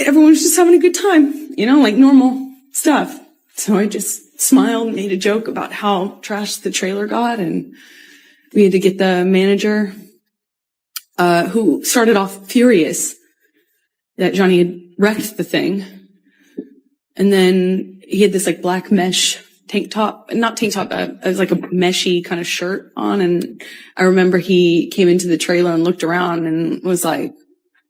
everyone was just having a good time, like normal stuff. So I just smiled, made a joke about how trashed the trailer got, and we had to get the manager, who started off furious that Johnny had wrecked the thing. And then he had this like black mesh not tank top, it was like a meshy kind of shirt on. And I remember he came into the trailer and looked around and was like,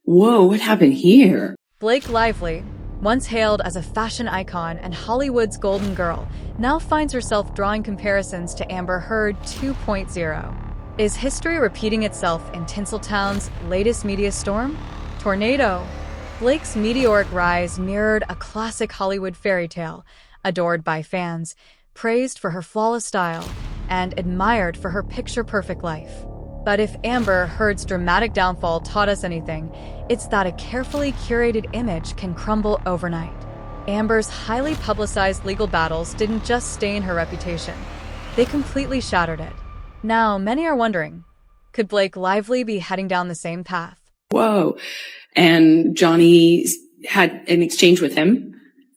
whoa, what happened here? Blake Lively, once hailed as a fashion icon and Hollywood's golden girl, now finds herself drawing comparisons to Amber Heard 2.0. Is history repeating itself in Tinseltown's latest media storm? Tornado. Blake's meteoric rise mirrored a classic Hollywood fairy tale, adored by fans, praised for her flawless style, and admired for her picture-perfect life. But if Amber Heard's dramatic downfall taught us anything, it's that a carefully curated image can crumble overnight. Amber's highly publicized legal battles didn't just stain her reputation, they completely shattered it. Now, many are wondering, could Blake Lively be heading down the same path? Whoa. And Johnny had an exchange with him.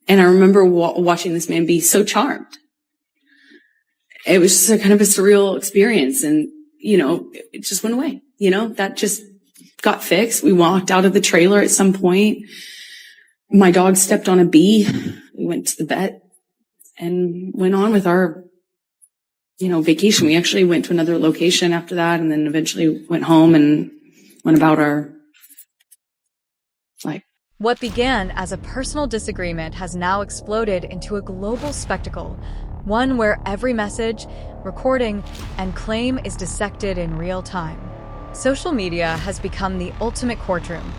And I remember watching this man be so charmed. It was just a kind of a surreal experience. And, it just went away. That just got fixed. We walked out of the trailer at some point. My dog stepped on a bee. We went to the vet and went on with our, vacation. We actually went to another location after that, and then eventually went home and went about our life. What began as a personal disagreement has now exploded into a global spectacle, one where every message, recording, and claim is dissected in real time. Social media has become the ultimate courtroom,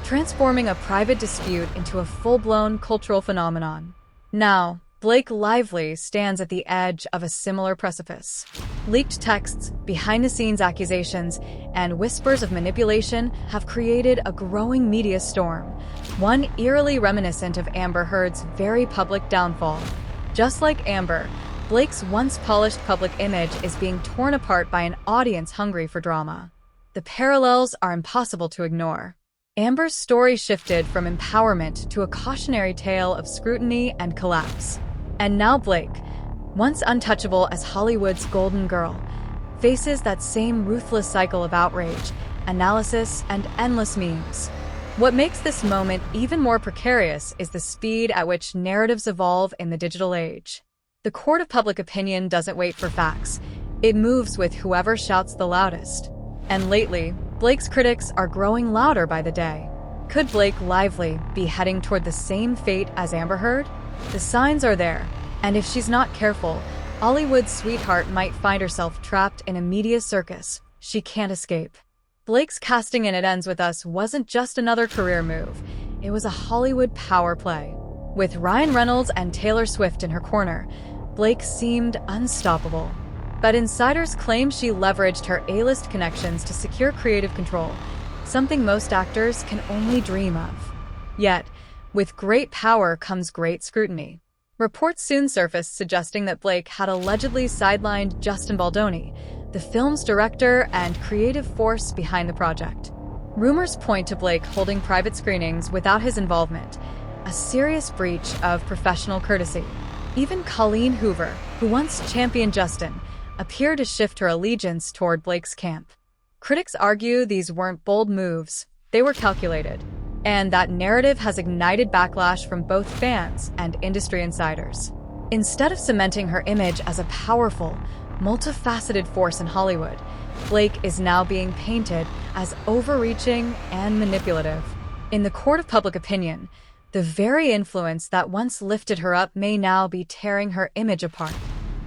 transforming a private dispute into a full-blown cultural phenomenon. Now, Blake Lively stands at the edge of a similar precipice. Leaked texts, behind-the-scenes accusations, and whispers of manipulation have created a growing media storm, one eerily reminiscent of Amber Heard's very public downfall. Just like Amber, Blake's once polished public image is being torn apart by an audience hungry for drama. The parallels are impossible to ignore. Amber's story shifted from empowerment to a cautionary tale of scrutiny and collapse. And now Blake, once untouchable as Hollywood's golden girl, faces that same ruthless cycle of outrage, analysis, and endless memes. What makes this moment even more precarious is the speed at which narratives evolve in the digital age. The court of public opinion doesn't wait for facts. It moves with whoever shouts the loudest. And lately, Blake's critics are growing louder by the day. Could Blake Lively be heading toward the same fate as Amber Heard? The signs are there, and if she's not careful, Hollywood's sweetheart might find herself trapped in a media circus she can't escape. Blake's casting in It Ends With Us wasn't just another career move, it was a Hollywood power play. With Ryan Reynolds and Taylor Swift in her corner, Blake seemed unstoppable. But insiders claim she leveraged her A-list connections to secure creative control, something most actors can only dream of. Yet, with great power comes great scrutiny. Reports soon surfaced suggesting that Blake had allegedly sidelined Justin Baldoni, the film's director and creative force behind the project. Rumors point to Blake holding private screenings without his involvement, a serious breach of professional courtesy. Even Colleen Hoover, who once championed Justin, appeared to shift her allegiance toward Blake's camp. Critics argue these weren't bold moves, they were calculated. And that narrative has ignited backlash from both fans and industry insiders. Instead of cementing her image as a powerful, multifaceted force in Hollywood, Blake is now being painted as overreaching and manipulative. In the court of public opinion, the very influence that once lifted her up may now be tearing her image apart.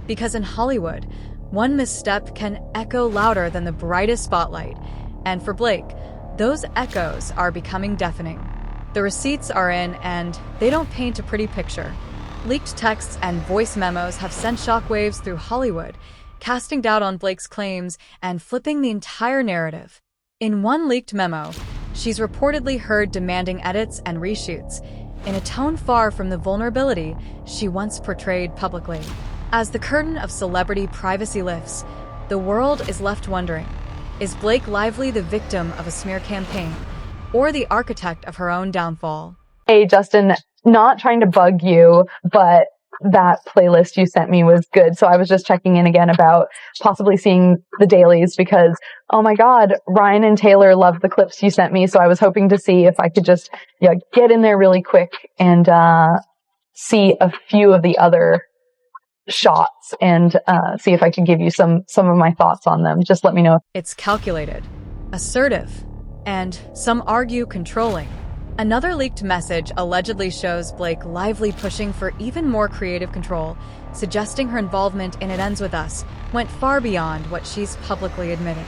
Because in Hollywood, one misstep can echo louder than the brightest spotlight, and for Blake, those echoes are becoming deafening. The receipts are in, and they don't paint a pretty picture. Leaked texts and voice memos have sent shockwaves through Hollywood, casting doubt on Blake's claims and flipping the entire narrative. In one leaked memo, she's reportedly heard demanding edits and reshoots, in a tone far from the vulnerability she once portrayed publicly. As the curtain of celebrity privacy lifts, the world is left wondering, is Blake Lively the victim of a smear campaign, or the architect of her own downfall? Hey, Justin, not trying to bug you, but that playlist you sent me was good. So I was just checking in again about possibly seeing the dailies because, oh my God, Ryan and Taylor loved the clips you sent me. So I was hoping to see if I could just get in there really quick and see a few of the other shots and see if I could give you some of my thoughts on them. Just let me know. It's calculated, assertive, and some argue controlling. Another leaked message allegedly shows Blake Lively pushing for even more creative control, suggesting her involvement in It Ends With Us went far beyond what she's publicly admitted.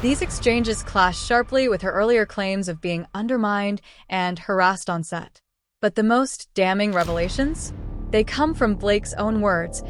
These exchanges clash sharply with her earlier claims of being undermined and harassed on set. But the most damning revelations? They come from Blake's own words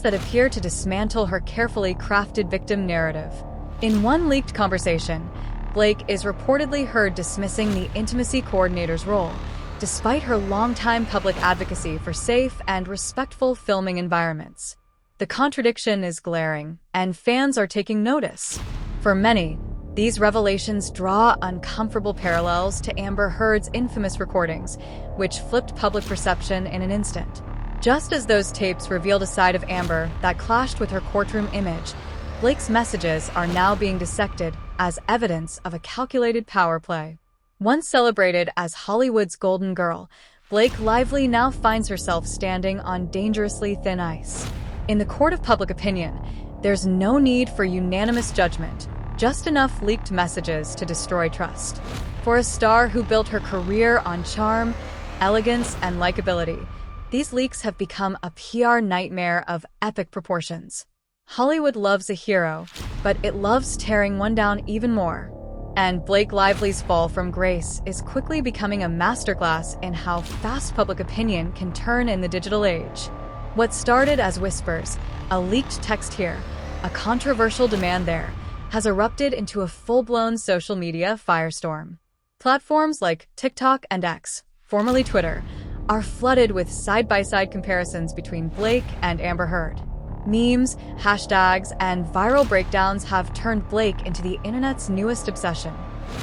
that appear to dismantle her carefully crafted victim narrative. In one leaked conversation, Blake is reportedly heard dismissing the intimacy coordinator's role, despite her longtime public advocacy for safe and respectful filming environments. The contradiction is glaring, and fans are taking notice. For many, these revelations draw uncomfortable parallels to Amber Heard's infamous recordings, which flipped public perception in an instant. Just as those tapes revealed a side of Amber that clashed with her courtroom image, Blake's messages are now being dissected as evidence of a calculated power play. Once celebrated as Hollywood's golden girl, Blake Lively now finds herself standing on dangerously thin ice. In the court of public opinion, there's no need for unanimous judgment, just enough leaked messages to destroy trust. For a star who built her career on charm, elegance, and likability, these leaks have become a PR nightmare of epic proportions. Hollywood loves a hero, but it loves tearing one down even more. And Blake Lively's fall from grace is quickly becoming a masterclass in how fast public opinion can turn in the digital age. What started as whispers, a leaked text here, a controversial demand there, has erupted into a full-blown social media firestorm. Platforms like TikTok and X, formerly Twitter, are flooded with side-by-side comparisons between Blake and Amber Heard. Memes, hashtags, and viral breakdowns have turned Blake into the internet's newest obsession.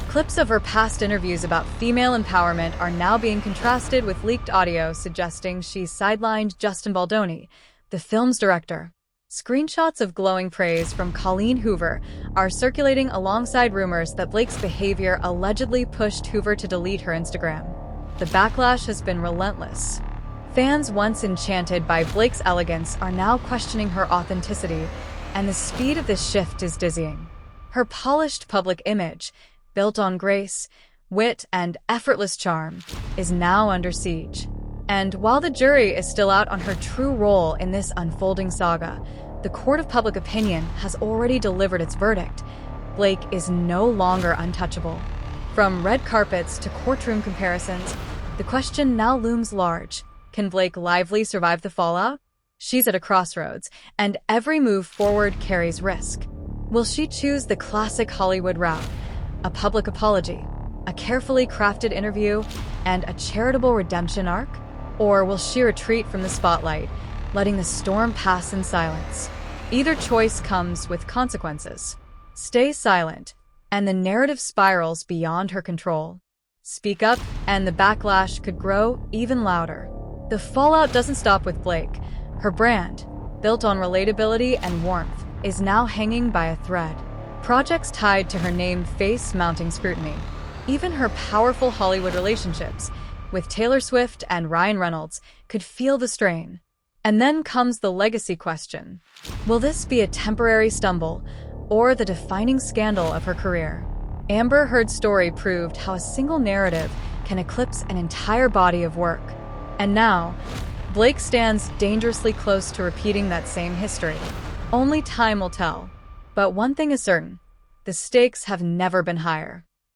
Clips of her past interviews about female empowerment are now being contrasted with leaked audio suggesting she sidelined Justin Baldoni, the film's director. Screenshots of glowing praise from Colleen Hoover are circulating alongside rumors that Blake's behavior allegedly pushed Hoover to delete her Instagram. The backlash has been relentless. Fans once enchanted by Blake's elegance are now questioning her authenticity, and the speed of this shift is dizzying. Her polished public image, built on grace, wit, and effortless charm, is now under siege. And while the jury is still out on her true role in this unfolding saga, the court of public opinion has already delivered its verdict. Blake is no longer untouchable. From red carpets to courtroom comparisons, the question now looms large. Can Blake Lively survive the fallout? She's at a crossroads, and every move forward carries risk. Will she choose the classic Hollywood route, a public apology, a carefully crafted interview, and a charitable redemption arc? Or will she retreat from the spotlight, letting the storm pass in silence? Either choice comes with consequences. Stay silent, and the narrative spirals beyond her control. Speak up, and the backlash could grow even louder. The fallout doesn't stop with Blake. Her brand, built on relatability and warmth, is now hanging by a thread. Projects tied to her name face mounting scrutiny. Even her powerful Hollywood relationships, with Taylor Swift and Ryan Reynolds, could feel the strain. And then comes the legacy question. Will this be a temporary stumble, or the defining scandal of her career? Amber Heard's story proved how a single narrative can eclipse an entire body of work. And now, Blake stands dangerously close to repeating that same history. Only time will tell. But one thing is certain, the stakes have never been higher.